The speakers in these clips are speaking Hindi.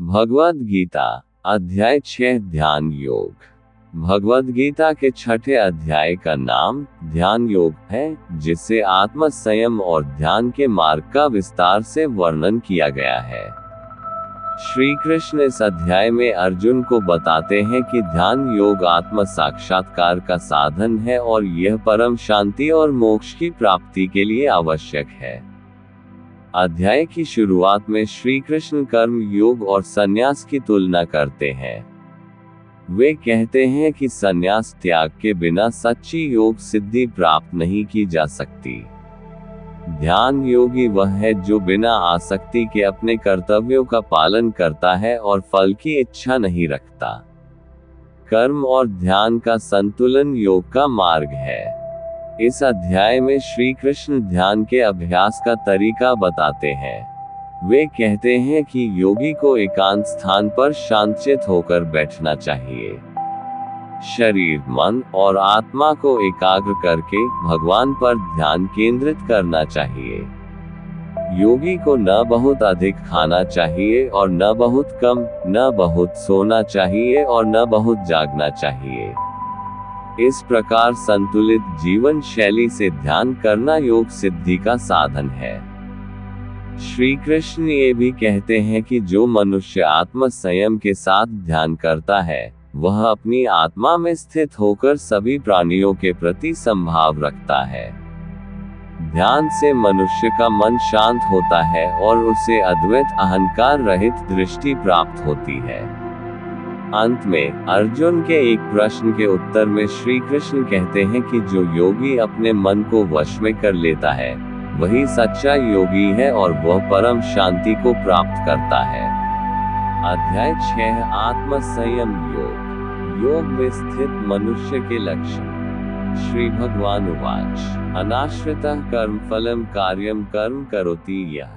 भगवद गीता अध्याय 6 ध्यान योग। भगवद गीता के छठे अध्याय का नाम ध्यान योग है, जिससे आत्म संयम और ध्यान के मार्ग का विस्तार से वर्णन किया गया है। श्री कृष्ण इस अध्याय में अर्जुन को बताते हैं कि ध्यान योग आत्म साक्षात्कार का साधन है और यह परम शांति और मोक्ष की प्राप्ति के लिए आवश्यक है। अध्याय की शुरुआत में श्री कृष्ण कर्म योग और संन्यास की तुलना करते हैं। वे कहते हैं कि संन्यास त्याग के बिना सच्ची योग सिद्धि प्राप्त नहीं की जा सकती। ध्यान योगी वह है जो बिना आसक्ति के अपने कर्तव्यों का पालन करता है और फल की इच्छा नहीं रखता। कर्म और ध्यान का संतुलन योग का मार्ग है। इस अध्याय में श्री कृष्ण ध्यान के अभ्यास का तरीका बताते हैं। वे कहते हैं कि योगी को एकांत स्थान पर शांतचित्त होकर बैठना चाहिए। शरीर, मन और आत्मा को एकाग्र करके भगवान पर ध्यान केंद्रित करना चाहिए। योगी को न बहुत अधिक खाना चाहिए और न बहुत कम, न बहुत सोना चाहिए और न बहुत जागना चाहिए। इस प्रकार संतुलित जीवन शैली से ध्यान करना योग सिद्धि का साधन है। श्री कृष्ण ये भी कहते हैं कि जो मनुष्य आत्म संयम के साथ ध्यान करता है, वह अपनी आत्मा में स्थित होकर सभी प्राणियों के प्रति समभाव रखता है। ध्यान से मनुष्य का मन शांत होता है और उसे अद्वैत अहंकार रहित दृष्टि प्राप्त होती है। अंत में अर्जुन के एक प्रश्न के उत्तर में श्री कृष्ण कहते हैं कि जो योगी अपने मन को वश में कर लेता है, वही सच्चा योगी है और वह परम शांति को प्राप्त करता है। अध्याय 6 आत्म संयम योग। योग में स्थित मनुष्य के लक्षण। श्री भगवान उवाच अनाश्रितः कर्मफलम कार्यम कर्म करोति यः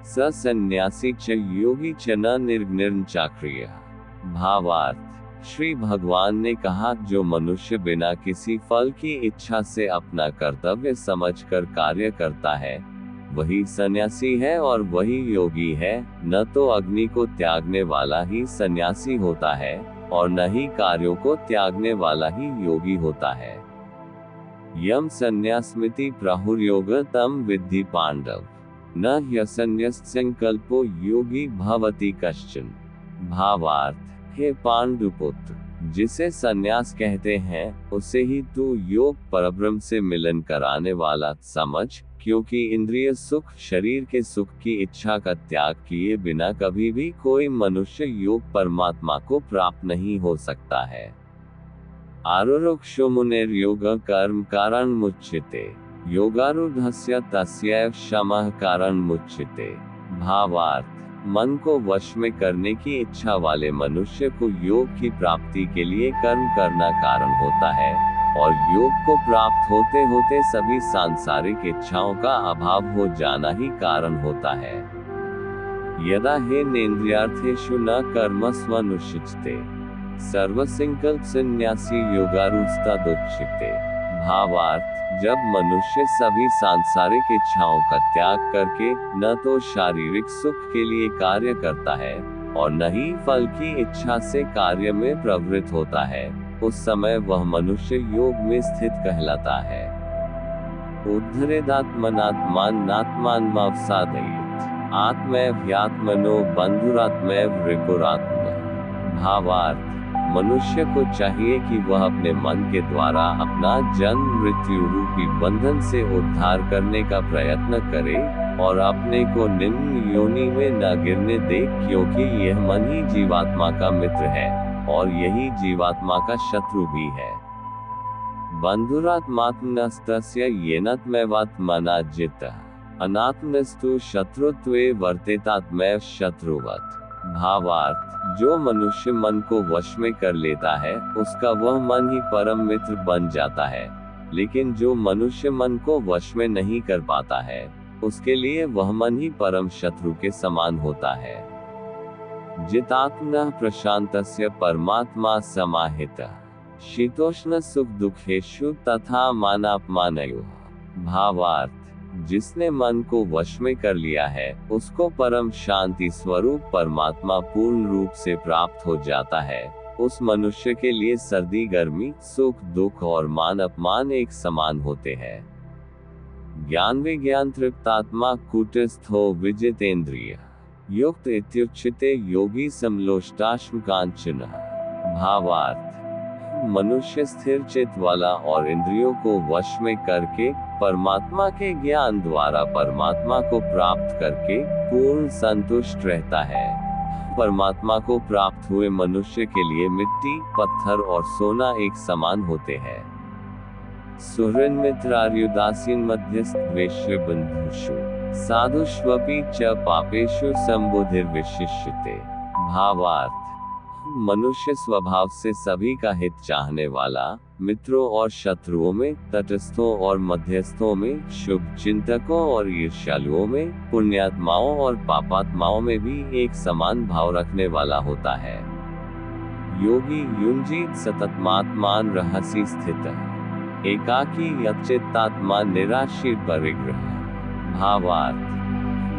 स सन्न्यासी च योगी च न निर्निर्न चाक्रियः। भावार्थ। श्री भगवान ने कहा, जो मनुष्य बिना किसी फल की इच्छा से अपना कर्तव्य समझकर कार्य करता है, वही सन्यासी है और वही योगी है। न तो अग्नि को त्यागने वाला ही सन्यासी होता है और न ही कार्यों को त्यागने वाला ही योगी होता है। यम सन्यासमिति प्राहुर्योग तम विद्धि पांडव न ह्यसन्यस्त संकल्पो योगी भवति कश्चन। भावार्थ। हे पांडुपुत्र, जिसे सन्यास कहते हैं, उसे ही तू योग परब्रह्म से मिलन कराने वाला समझ, क्योंकि इंद्रिय सुख, शरीर के सुख की इच्छा का त्याग किए बिना कभी भी कोई मनुष्य योग परमात्मा को प्राप्त नहीं हो सकता है। आरुरुक्षो मुनेर्योग कर्म कारण मुच्यते योगारूढ़स्य तस्यैव शमः कारण मुच्यते। भावार्थ। मन को वश में करने की इच्छा वाले मनुष्य को योग की प्राप्ति के लिए कर्म करना कारण होता है और योग को प्राप्त होते होते सभी सांसारिक इच्छाओं का अभाव हो जाना ही कारण होता है। यदा हे नेन्द्रियार्थेषु न कर्मस्वनुष्ठिते सर्वसंकल्प संन्यासी योगारूढ़स्तदुच्यते। भावार्थ। जब मनुष्य सभी सांसारिक इच्छाओं का त्याग करके न तो शारीरिक सुख के लिए कार्य करता है और न ही फल की इच्छा से कार्य में प्रवृत्त होता है, उस समय वह मनुष्य योग में स्थित कहलाता है। उद्धरेदात्मनात्मानात्मानमवसादयेत् आत्मैव ह्यात्मनो बन्धुरात्मैव रिपुरात्मनः। भावार्थ। मनुष्य को चाहिए कि वह अपने मन के द्वारा अपना जन्म मृत्यु रूपी बंधन से उद्धार करने का प्रयत्न करे और अपने को निम्न योनि में न गिरने दे, क्योंकि यह मन ही जीवात्मा का मित्र है और यही जीवात्मा का शत्रु भी है। बन्धुरात्मात्मनस्तस्य येनात्मैवात्मना जितः अनात्मनस्तु शत्रुत्वे वर्तेतात्मैव शत्रुवत्। भावार्थ। जो मनुष्य मन को वश में कर लेता है, उसका वह मन ही परम मित्र बन जाता है, लेकिन जो मनुष्य मन को वश में नहीं कर पाता है, उसके लिए वह मन ही परम शत्रु के समान होता है। जितात्मनः प्रशांतस्य परमात्मा समाहितः शीतोष्ण सुख दुखेषु तथा मानापमानयोः। भावार्थ। जिसने मन को वश में कर लिया है, उसको परम शांति स्वरूप परमात्मा पूर्ण रूप से प्राप्त हो जाता है। उस मनुष्य के लिए सर्दी गर्मी, सुख दुख और मान अपमान एक समान होते हैं। ज्ञान विज्ञान तृप्तात्मा कूटस्थो विजितेंद्रिय युक्त इत्युच्यते योगी समलोष्टाश्म कांचन। भावार्थ, मनुष्य स्थिर चित्त वाला और इंद्रियों को वश में करके परमात्मा के ज्ञान द्वारा परमात्मा को प्राप्त करके पूर्ण संतुष्ट रहता है। परमात्मा को प्राप्त हुए मनुष्य के लिए मिट्टी, पत्थर और सोना एक समान होते हैं। सुहृन् मित्रार्युदासीन मध्यस्थ द्वेष्य बंधुषु साधुष्वपि च पापेषु संबुधिर्विशिष्यते। भावार्थ, मनुष्य स्वभाव से सभी का हित चाहने वाला, मित्रों और शत्रुओं में, तटस्थों और मध्यस्थों में, शुभ चिंतकों और ईर्ष्यालुओं में, पुण्यात्माओं और पापात्माओं में भी एक समान भाव रखने वाला होता है। योगी युंजीत सततमात्मान रहसि स्थितः एकाकी यच्चित्तात्मा निराशीर परिग्रह। भावार्थ,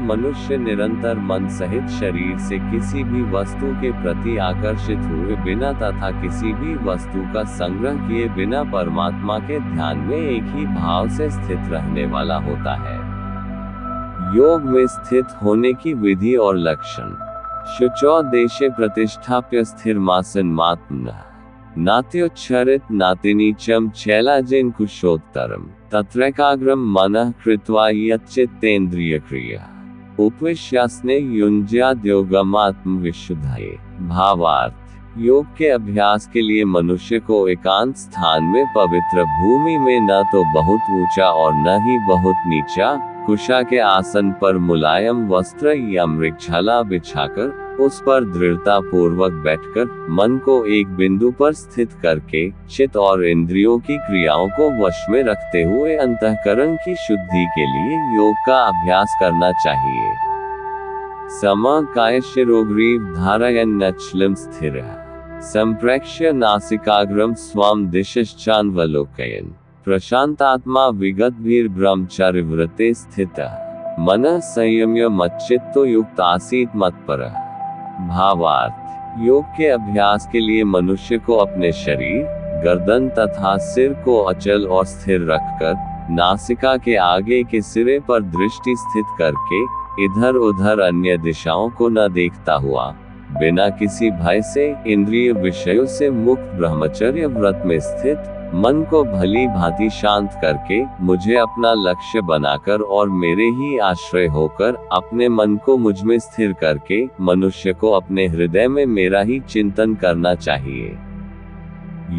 मनुष्य निरंतर मन सहित शरीर से किसी भी वस्तु के प्रति आकर्षित हुए बिना तथा किसी भी वस्तु का संग्रह किए बिना परमात्मा के ध्यान में एक ही भाव से स्थित रहने वाला होता है। योग में स्थित होने की विधि और लक्षण। शुचौ देशे प्रतिष्ठाप्य स्थिरमासनमात्मनः नात्योच्छरित नातिनीचम चैलाजिन कुशोत्तरम तत्रैकाग्रम मनः कृत्वा यच्चित्तेन्द्रियक्रिया उपविश्यासने युञ्ज्याद्योगम आत्मविशुद्धये। भावार्थ, योग के अभ्यास के लिए मनुष्य को एकांत स्थान में पवित्र भूमि में न तो बहुत ऊंचा और न ही बहुत नीचा कुशा के आसन पर मुलायम वस्त्र या मृगछाला बिछाकर उस पर दृढ़ता पूर्वक बैठकर मन को एक बिंदु पर स्थित करके चित्त और इंद्रियों की क्रियाओं को वश में रखते हुए अंतःकरण की शुद्धि के लिए योग का अभ्यास करना चाहिए। समकायशिरोग्रीव धारयन्नचलं स्थिरः संप्रेक्ष्य नासिकाग्रम स्वाम दिशश्चान्वलोकयन् प्रशांतात्मा विगतभिर्ब्रह्मचर्यव्रते स्थितः मनः संयम्य मच्चित्तो युक्त आसीत् मत्परः। भावार्थ, योग के अभ्यास के लिए मनुष्य को अपने शरीर, गर्दन तथा सिर को अचल और स्थिर रखकर नासिका के आगे के सिरे पर दृष्टि स्थित करके इधर उधर अन्य दिशाओं को न देखता हुआ बिना किसी भय से इंद्रिय विषयों से मुक्त ब्रह्मचर्य व्रत में स्थित मन को भली भांति शांत करके मुझे अपना लक्ष्य बनाकर और मेरे ही आश्रय होकर अपने मन को मुझ में स्थिर करके मनुष्य को अपने हृदय में मेरा ही चिंतन करना चाहिए।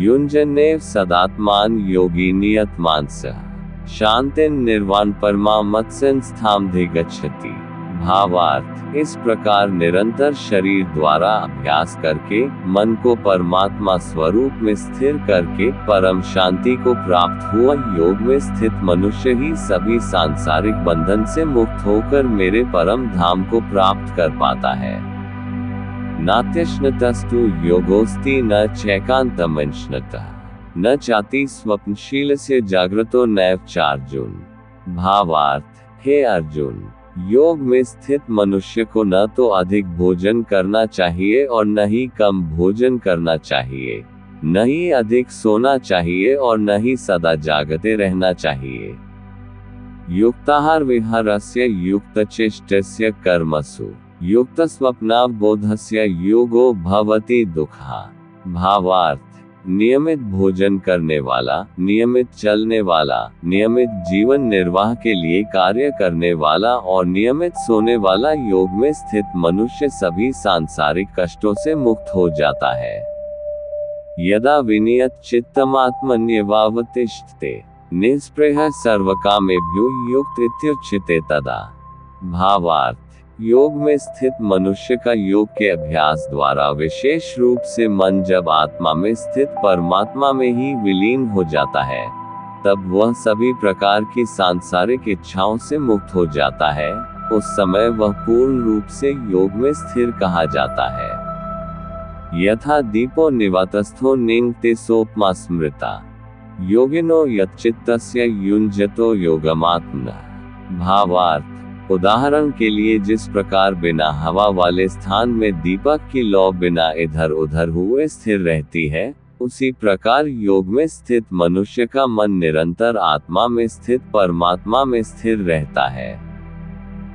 युञ्जन्नेव सदात्मान योगी नियतमानसः शांतिं निर्वाण परमामत्संस्थामधिगच्छति। भावार्थ, इस प्रकार निरंतर शरीर द्वारा अभ्यास करके मन को परमात्मा स्वरूप में स्थिर करके परम शांति को प्राप्त हुआ योग में स्थित मनुष्य ही सभी सांसारिक बंधन से मुक्त होकर मेरे परम धाम को प्राप्त कर पाता है। नात्यश्नतस्तु योगोस्ति न चैकान्तमश्नतः न चाति स्वप्नशीलस्य जागृतो नैव चार्जुन। भावार्थ, हे अर्जुन, योग में स्थित मनुष्य को न तो अधिक भोजन करना चाहिए और न ही कम भोजन करना चाहिए, न ही अधिक सोना चाहिए और न ही सदा जागते रहना चाहिए। युक्ताहार विहारस्य युक्तचेष्टस्य कर्मसु युक्तस्वप्नावबोधस्य योगो भवति दुःखः। भावार्थ, नियमित भोजन करने वाला, नियमित चलने वाला, नियमित जीवन निर्वाह के लिए कार्य करने वाला और नियमित सोने वाला योग में स्थित मनुष्य सभी सांसारिक कष्टों से मुक्त हो जाता है। यदा विनियत चित्तमात्मन्यवावतिष्ठते निःस्पृहः सर्वकामेभ्यो युक्त इत्युच्यते तदा। भावार्थ, योग में स्थित मनुष्य का योग के अभ्यास द्वारा विशेष रूप से मन जब आत्मा में स्थित परमात्मा में ही विलीन हो जाता है, तब वह सभी प्रकार की सांसारिक इच्छाओं से मुक्त हो जाता है। उस समय वह पूर्ण रूप से योग में स्थिर कहा जाता है। यथा दीपो निवातस्थो निंगते सोपमा स्मृता योगिनो यच्चित्तस्य युञ्जतो योगमात्मनः। भावार्थ, उदाहरण के लिए जिस प्रकार बिना हवा वाले स्थान में दीपक की लौ बिना इधर उधर हुए स्थिर रहती है, उसी प्रकार योग में स्थित मनुष्य का मन निरंतर आत्मा में स्थित परमात्मा में स्थिर रहता है।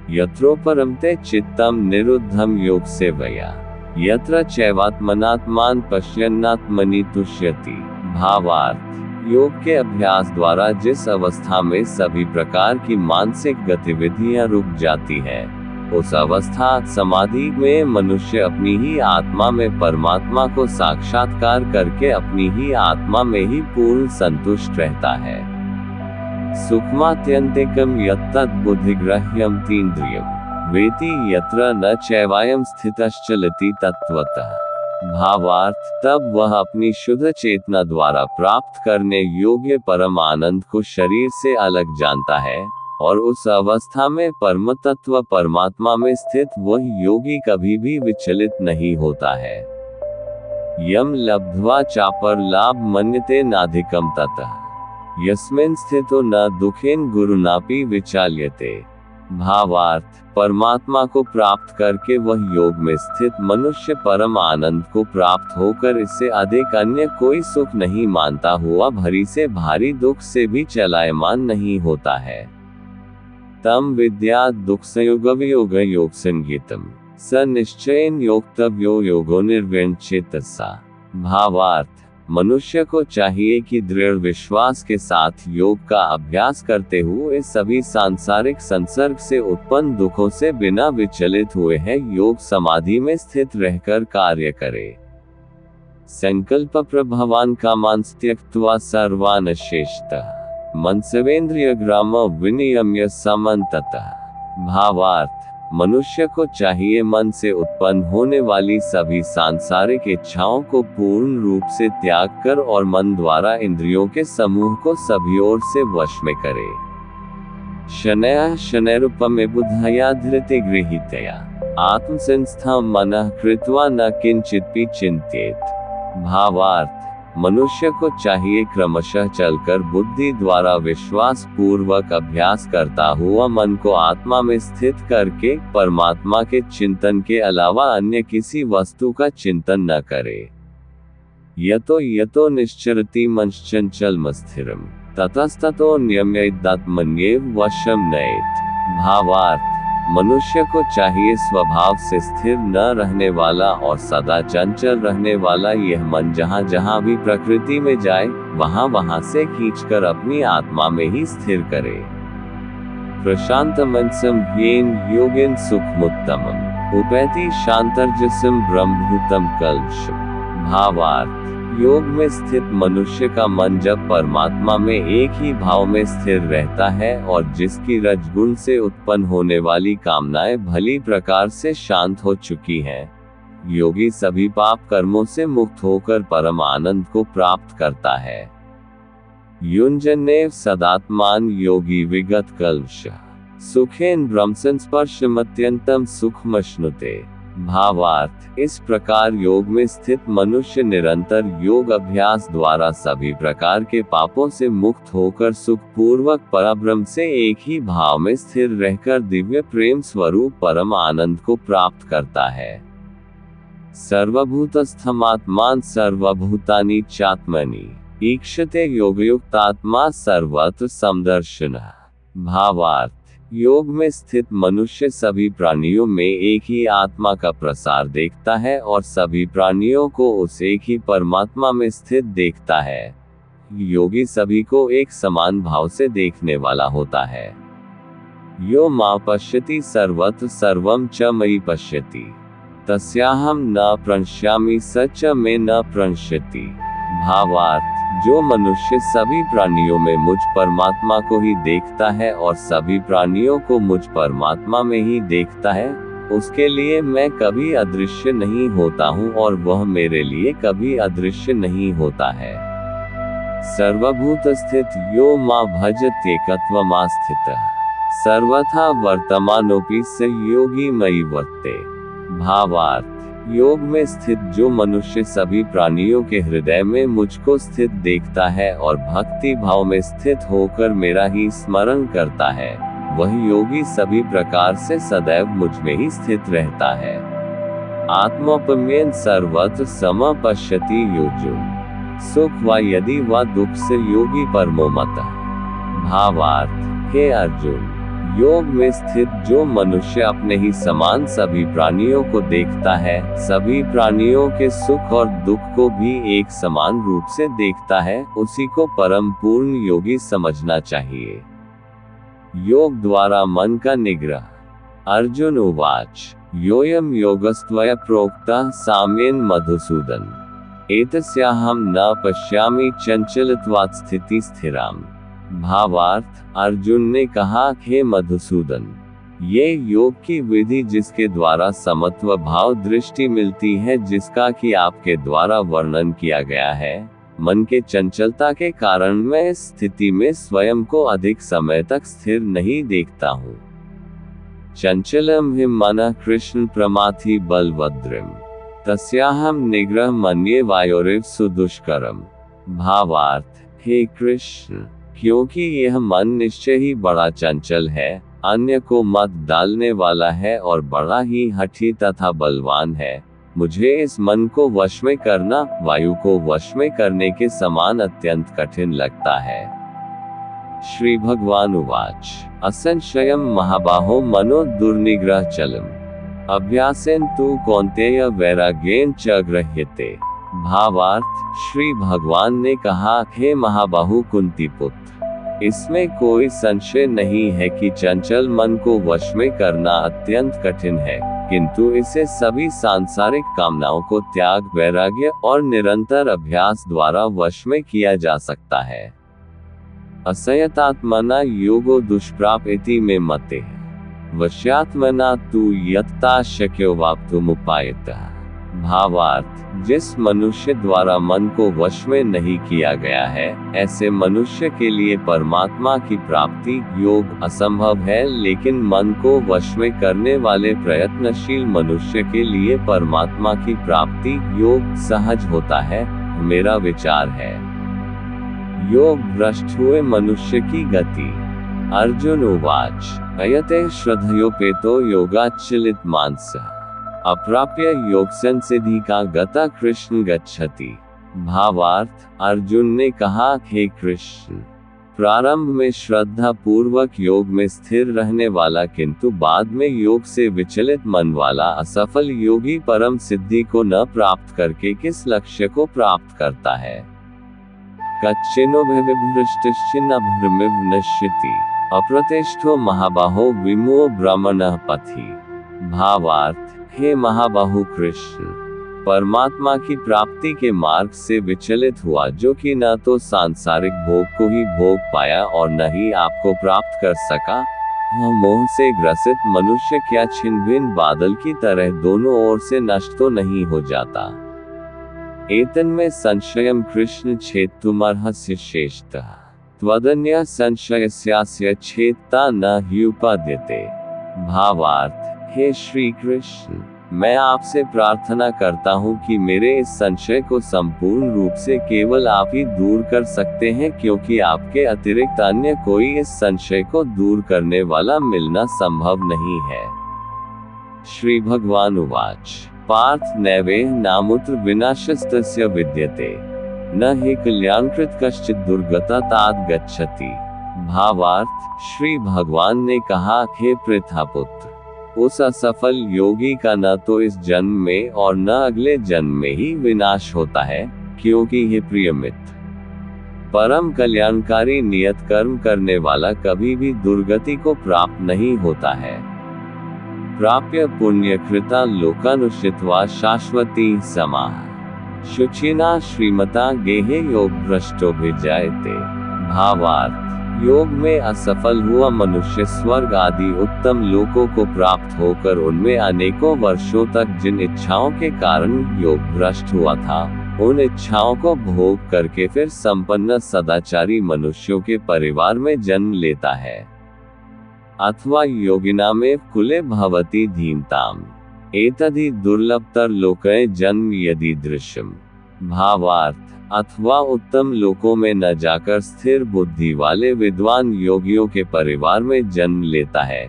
यत्रोपरमते चित्तम निरुद्धम योग सेवया यत्र चैवात्मनात्मान पश्यन्नात्मनि तुष्यति। भावार्थ, योग के अभ्यास द्वारा जिस अवस्था में सभी प्रकार की मानसिक गतिविधियां रुक जाती है, उस अवस्था समाधि में मनुष्य अपनी ही आत्मा में परमात्मा को साक्षात्कार करके अपनी ही आत्मा में ही पूर्ण संतुष्ट रहता है। सुखमात्यंतिकम यत्तद् बुद्धिग्राह्यं तीन्द्रियम् वेति यत्र न चैवायं स्थितश्चलति तत्त्वतः। भावार्थ, तब वह अपनी शुद्ध चेतना द्वारा प्राप्त करने योग्य परम आनंद को शरीर से अलग जानता है, और उस अवस्था में परम तत्व परमात्मा में स्थित वह योगी कभी भी विचलित नहीं होता है। यम लब्ध्वा चापर लाभ मन्यते नाधिकम ततः यस्मिन् स्थितो न दुखेन गुरुनापि विचाल्यते। भावार्थ, परमात्मा को प्राप्त करके वह योग में स्थित मनुष्य परम आनंद को प्राप्त होकर इससे अधिक अन्य कोई सुख नहीं मानता हुआ भरी से भारी दुख से भी चलायमान नहीं होता है। तम विद्या दुःखसंयोगवियोग योग संगीतम स निश्चयेन योक्तव्यो योगो निर्विण्णचेतसा। भावार्थ, मनुष्य को चाहिए कि दृढ़ विश्वास के साथ योग का अभ्यास करते हुए सभी सांसारिक संसर्ग से उत्पन्न दुखों से बिना विचलित हुए है योग समाधि में स्थित रहकर कार्य करे। संकल्प प्रभवान कामांस त्यक्त्वा सर्वान् शेषतः मनसवेन्द्रियग्राम विनियम्य समन्ततः। भावार्थ, मनुष्य को चाहिए मन से उत्पन्न होने वाली सभी सांसारिक इच्छाओं को पूर्ण रूप से त्याग कर और मन द्वारा इंद्रियों के समूह को सभी ओर से वश में करे। शनैः शनैरुपमे बुद्धया धृते गृहीतया आत्मसंस्थं मनः कृत्वा न किंचिदपि चिंत्येत। भावार्थ, मनुष्य को चाहिए क्रमशः चलकर बुद्धि द्वारा विश्वास पूर्वक अभ्यास करता हुआ मन को आत्मा में स्थित करके परमात्मा के चिंतन के अलावा अन्य किसी वस्तु का चिंतन न करे। यतो यतो निश्चरति मनश्चंचलमस्थिरम् ततस्ततो नियम्यैदात्मन्येव वशं नयेत्। भावार्थ, मनुष्य को चाहिए स्वभाव से स्थिर न रहने वाला और सदा चंचल रहने वाला यह मन जहाँ जहाँ भी प्रकृति में जाए वहाँ वहाँ से खींचकर अपनी आत्मा में ही स्थिर करे। प्रशांत मनसम येन योगेन सुखमुत्तमम् उपैति शांतर्जसम ब्रह्मभूतम कल्पशम्। भावार्थ, योग में स्थित मनुष्य का मन जब परमात्मा में एक ही भाव में स्थिर रहता है और जिसकी रजगुण से उत्पन्न होने वाली कामनाएं भली प्रकार से शांत हो चुकी हैं, योगी सभी पाप कर्मों से मुक्त होकर परम आनंद को प्राप्त करता है। युञ्जन्नेव सदात्मान योगी विगत कल्पशः सुखेन ब्रह्मसंस्पर्शमत्यंतम सुखमश्नुते। भावार्थ, इस प्रकार योग में स्थित मनुष्य निरंतर योग अभ्यास द्वारा सभी प्रकार के पापों से मुक्त होकर सुख पूर्वक परब्रह्म से एक ही भाव में स्थिर रहकर दिव्य प्रेम स्वरूप परम आनंद को प्राप्त करता है। सर्वभूतस्थमात्मान सर्वभूतानि चात्मनि ईक्षते योगयुक्तात्मा सर्वत्र समदर्शनः। भावार्थ, योग में स्थित मनुष्य सभी प्राणियों में एक ही आत्मा का प्रसार देखता है और सभी प्राणियों को उस एक ही परमात्मा में स्थित देखता है। योगी सभी को एक समान भाव से देखने वाला होता है। यो मां पश्यति सर्वत्र सर्वं च मयि पश्यति तस्याहं न प्रणश्यामि स च मे न प्रणश्यति। भावार्थ, जो मनुष्य सभी प्राणियों में मुझ परमात्मा को ही देखता है और सभी प्राणियों को मुझ परमात्मा में ही देखता है, उसके लिए मैं कभी अदृश्य नहीं होता हूँ और वह मेरे लिए कभी अदृश्य नहीं होता है। सर्वभूत स्थित यो मां भजत्येकत्वमास्थितः सर्वथा वर्तमानोऽपि स योगी मयि वर्ते। भावार्थ, योग में स्थित जो मनुष्य सभी प्राणियों के हृदय में मुझको स्थित देखता है और भक्ति भाव में स्थित होकर मेरा ही स्मरण करता है, वह योगी सभी प्रकार से सदैव मुझ में ही स्थित रहता है। आत्मोपम्येन सर्वत्र सम पश्यति योजुन। सुख व यदि व दुख से योगी परमो मतः। भावार्थ, हे अर्जुन, योग में स्थित जो मनुष्य अपने ही समान सभी प्राणियों को देखता है, सभी प्राणियों के सुख और दुख को भी एक समान रूप से देखता है, उसी को परम पूर्ण योगी समझना चाहिए। योग द्वारा मन का निग्रह। अर्जुन उवाच, योऽयं योगस्त्वया प्रोक्तः साम्येन मधुसूदन, एतस्याहं न पश्यामि चंचलत्वात् स्थिति स्थिराम। भावार्थ, अर्जुन ने कहा, हे मधुसूदन, ये योग की विधि जिसके द्वारा समत्व भाव दृष्टि मिलती है, जिसका कि आपके द्वारा वर्णन किया गया है, मन के चंचलता के कारण मैं इस स्थिति में स्वयं को अधिक समय तक स्थिर नहीं देखता हूँ। चंचलम हि मनः कृष्ण प्रमाथि बलवद्रिम, तस्याहम निग्रह मन्ये वायोरिव सुदुष्करम। भावार्थ, हे कृष्ण, क्योंकि यह मन निश्चय ही बड़ा चंचल है, अन्य को मत डालने वाला है और बड़ा ही हठी तथा बलवान है, मुझे इस मन को वश में करना वायु को वश में करने के समान अत्यंत कठिन लगता है। श्री भगवान उवाच, असंशयम महाबाहो मनो दुर्निग्रह चलम, अभ्यासेन तु कौन्तेय वैराग्येन च गृह्यते। भावार्थ, श्री भगवान ने कहा, हे महाबाहु कुंती पुत्र, इसमें कोई संशय नहीं है कि चंचल मन को वश में करना अत्यंत कठिन है, किंतु इसे सभी सांसारिक कामनाओं को त्याग, वैराग्य और निरंतर अभ्यास द्वारा वश में किया जा सकता है। असंयतात्मना योगो दुष्प्राप इति मे मते, वश्यात्मना तु यत्ता शक्यो वाप्तुमुपायतः। भावार्थ, जिस मनुष्य द्वारा मन को वश में नहीं किया गया है, ऐसे मनुष्य के लिए परमात्मा की प्राप्ति योग असंभव है, लेकिन मन को वश में करने वाले प्रयत्नशील मनुष्य के लिए परमात्मा की प्राप्ति योग सहज होता है, मेरा विचार है। योग भ्रष्ट हुए मनुष्य की गति। अर्जुन उवाच, अयते श्रद्धयोपेतो योगाच्चलित मानसः, अप्राप्य योग संसिद्धि का गता कृष्ण गच्छति। भावार्थ, अर्जुन ने कहा, हे कृष्ण, प्रारंभ में श्रद्धा पूर्वक योग में स्थिर रहने वाला किंतु बाद में योग से विचलित मन वाला असफल योगी परम सिद्धि को न प्राप्त करके किस लक्ष्य को प्राप्त करता है। कच्चिन्नभिभृष्टिश्चिन्नभ्रमिव नश्यति, अप्रतिष्ठो महाबाहो विमुओ ब्रह्मणः पथि। भावार्थ, हे महाबाहु कृष्ण, परमात्मा की प्राप्ति के मार्ग से विचलित हुआ जो कि न तो सांसारिक भोग को ही भोग पाया और न ही आपको प्राप्त कर सका, वह मोह से ग्रसित मनुष्य क्या छिन्न भिन्न बादल की तरह दोनों ओर से नष्ट तो नहीं हो जाता। एतन्मे संशयम कृष्ण छेत्तुमर्हस्य शेषतः, त्वदन्यः संशयस्यास्य छेत्ता न ह्युपद्यते। भावार्थ, हे श्री कृष्ण, मैं आपसे प्रार्थना करता हूँ कि मेरे इस संशय को संपूर्ण रूप से केवल आप ही दूर कर सकते हैं, क्योंकि आपके अतिरिक्त अन्य कोई इस संशय को दूर करने वाला मिलना संभव नहीं है। श्री भगवान उवाच, पार्थ नैवेह नामुत्र विनाशस्तस्य विद्यते, न हि कल्याणकृत कश्चित् दुर्गता तात गच्छति। भावार्थ, श्री भगवान ने कहा, हे पृथापुत्र, उस असफल योगी का न तो इस जन्म में और न अगले जन्म में ही विनाश होता है, क्योंकि हे प्रिय मित्र, परम कल्याणकारी नियत कर्म करने वाला कभी भी दुर्गति को प्राप्त नहीं होता है। प्राप्य पुण्यकृता लोकानुष्ठित्वा शाश्वती समाः, शुचिना श्रीमता गेहे योग भ्रष्टोभिजायते। भावार्थ, योग में असफल हुआ मनुष्य स्वर्ग आदि उत्तम लोकों को प्राप्त होकर उनमें अनेकों वर्षों तक जिन इच्छाओं के कारण योग भ्रष्ट हुआ था, उन इच्छाओं को भोग करके फिर संपन्न सदाचारी मनुष्यों के परिवार में जन्म लेता है। अथवा योगिना में कुले भवति धीमताम, एतद्धि दुर्लभतर लोके जन्म यदि दृश्यम। भावार्थ, अथवा उत्तम लोकों में न जाकर स्थिर बुद्धि वाले विद्वान योगियों के परिवार में जन्म लेता है,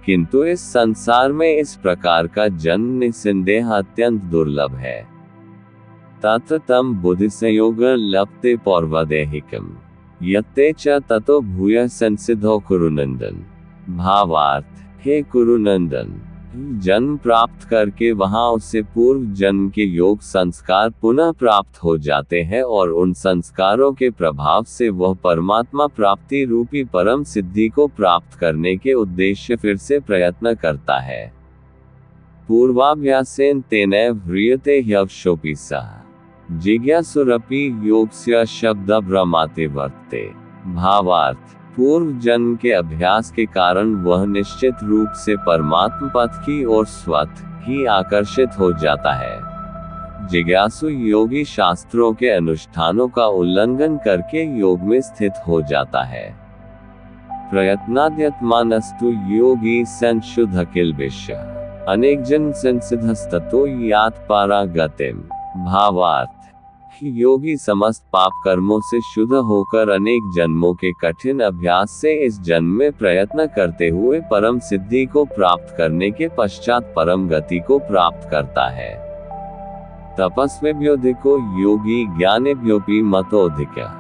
किंतु इस संसार में इस प्रकार का जन्म निस्संदेह अत्यंत दुर्लभ है। तत्र तं बुद्धिसंयोग लभते पौर्वदेहिकम् यत्ते च ततो भूयः संसिद्धो कुरुनंदन। भावार्थ, हे कुरुनंदन, जन्म प्राप्त करके वहां उससे पूर्व जन्म के योग संस्कार पुनः प्राप्त हो जाते हैं और उन संस्कारों के प्रभाव से वह परमात्मा प्राप्ति रूपी परम सिद्धि को प्राप्त करने के उद्देश्य फिर से प्रयत्न करता है। पूर्वाभ्यासेन तेनैव ह्रियते ह्यवशोऽपि सः जिज्ञासुरपि योगस्य शब्दभ्रमाते वर्तते। भावार्थ, पूर्व जन्म के अभ्यास के कारण वह निश्चित रूप से परमात्म पथ की ओर स्वतः ही आकर्षित हो जाता है। जिज्ञासु योगी शास्त्रों के अनुष्ठानों का उल्लंघन करके योग में स्थित हो जाता है। प्रयत्नाद्यत्मानस्तु योगी संशुद्ध किल्बिष्य अनेक जन्म संसिद्धस्ततो यात पारागतिम। भावार्थ, योगी समस्त पाप कर्मों से शुद्ध होकर अनेक जन्मों के कठिन अभ्यास से इस जन्म में प्रयत्न करते हुए परम सिद्धि को प्राप्त करने के पश्चात परम गति को प्राप्त करता है। तपस्विभ्योऽधिको योगी ज्ञानेभ्योऽपि मतोऽधिकः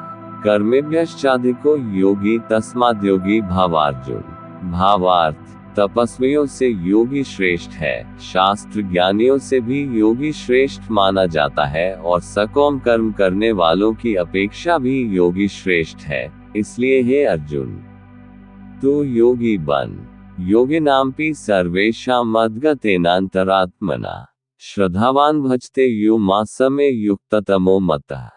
कर्मेभ्यश्चाधिको योगी तस्माद्योगी भावार्जुन। भावार्थ, तपस्वियों से योगी श्रेष्ठ है, शास्त्र ज्ञानियों से भी योगी श्रेष्ठ माना जाता है और सकाम कर्म करने वालों की अपेक्षा भी योगी श्रेष्ठ है। इसलिए हे अर्जुन, तू योगी बन। योगिनामपि सर्वेषां मद्गतेनान्तरात्मना श्रद्धावान भजते यो मासमे युक्ततमो मतः।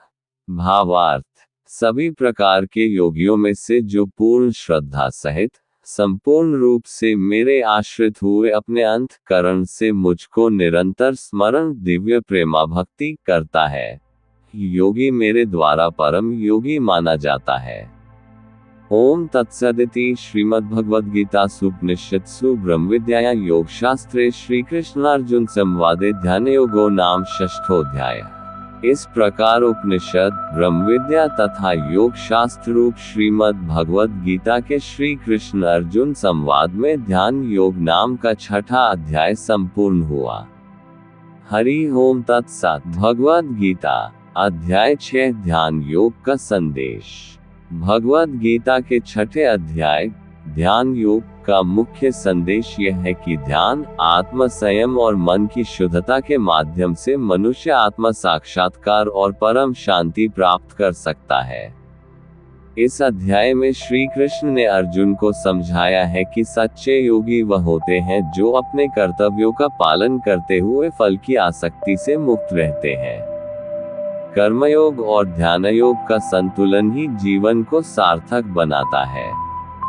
भावार्थ, सभी प्रकार के योगियों में से जो पूर्ण श्रद्धा सहित संपूर्ण रूप से मेरे आश्रित हुए अपने अंतःकरण से मुझको निरंतर स्मरण दिव्य प्रेमा भक्ति करता है, योगी मेरे द्वारा परम योगी माना जाता है। ओम तत्सदिति श्रीमद्भगवद्गीतासु उपनिषत्सु ब्रह्मविद्यायां योगशास्त्रे श्रीकृष्णार्जुन संवादे ध्यानयोगो नाम षष्ठोऽध्यायः। इस प्रकार उपनिषद, ब्रह्मविद्या तथा योग शास्त्र रूप श्रीमद् भगवद गीता के श्री कृष्ण अर्जुन संवाद में ध्यान योग नाम का छठा अध्याय संपूर्ण हुआ। हरि ओम तत्सत। भगवद गीता अध्याय 6 ध्यान योग का संदेश। भगवद गीता के छठे अध्याय ध्यान योग का मुख्य संदेश यह है कि ध्यान, आत्म संयम और मन की शुद्धता के माध्यम से मनुष्य आत्म साक्षात्कार और परम शांति प्राप्त कर सकता है। इस अध्याय में श्री कृष्ण ने अर्जुन को समझाया है कि सच्चे योगी वह होते हैं जो अपने कर्तव्यों का पालन करते हुए फल की आसक्ति से मुक्त रहते हैं। कर्मयोग और ध्यानयोग का संतुलन ही जीवन को सार्थक बनाता है।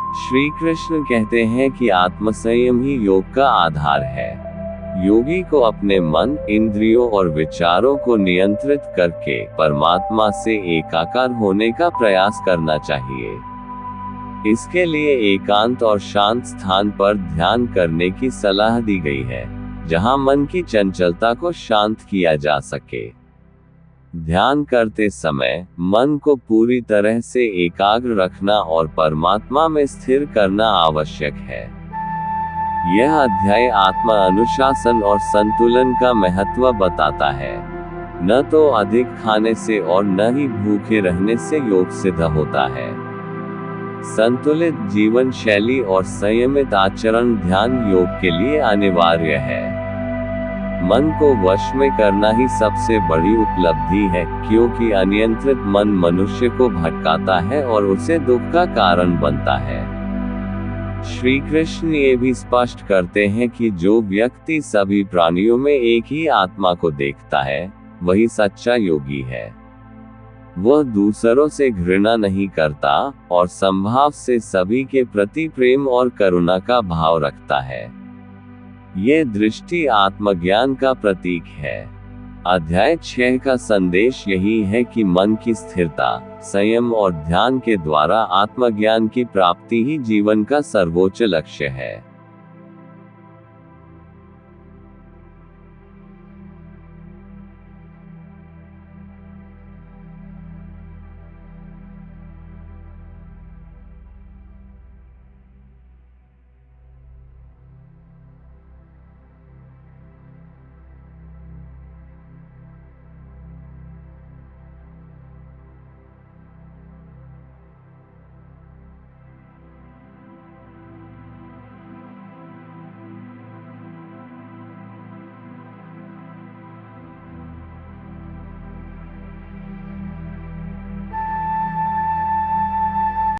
श्री कृष्ण कहते हैं कि आत्मसंयम ही योग का आधार है। योगी को अपने मन, इंद्रियों और विचारों को नियंत्रित करके परमात्मा से एकाकार होने का प्रयास करना चाहिए। इसके लिए एकांत और शांत स्थान पर ध्यान करने की सलाह दी गई है, जहां मन की चंचलता को शांत किया जा सके। ध्यान करते समय मन को पूरी तरह से एकाग्र रखना और परमात्मा में स्थिर करना आवश्यक है। यह अध्याय आत्मा अनुशासन और संतुलन का महत्व बताता है। न तो अधिक खाने से और न ही भूखे रहने से योग सिद्ध होता है। संतुलित जीवन शैली और संयमित आचरण ध्यान योग के लिए अनिवार्य है। मन को वश में करना ही सबसे बड़ी उपलब्धि है, क्योंकि अनियंत्रित मन मनुष्य को भटकाता है और उसे दुख का कारण बनता है। श्री कृष्ण ये भी स्पष्ट करते हैं कि जो व्यक्ति सभी प्राणियों में एक ही आत्मा को देखता है, वही सच्चा योगी है। वह दूसरों से घृणा नहीं करता और संभाव से सभी के प्रति प्रेम और करुणा का भाव रखता है। ये दृष्टि आत्मज्ञान का प्रतीक है। अध्याय 6 का संदेश यही है कि मन की स्थिरता, संयम और ध्यान के द्वारा आत्मज्ञान की प्राप्ति ही जीवन का सर्वोच्च लक्ष्य है।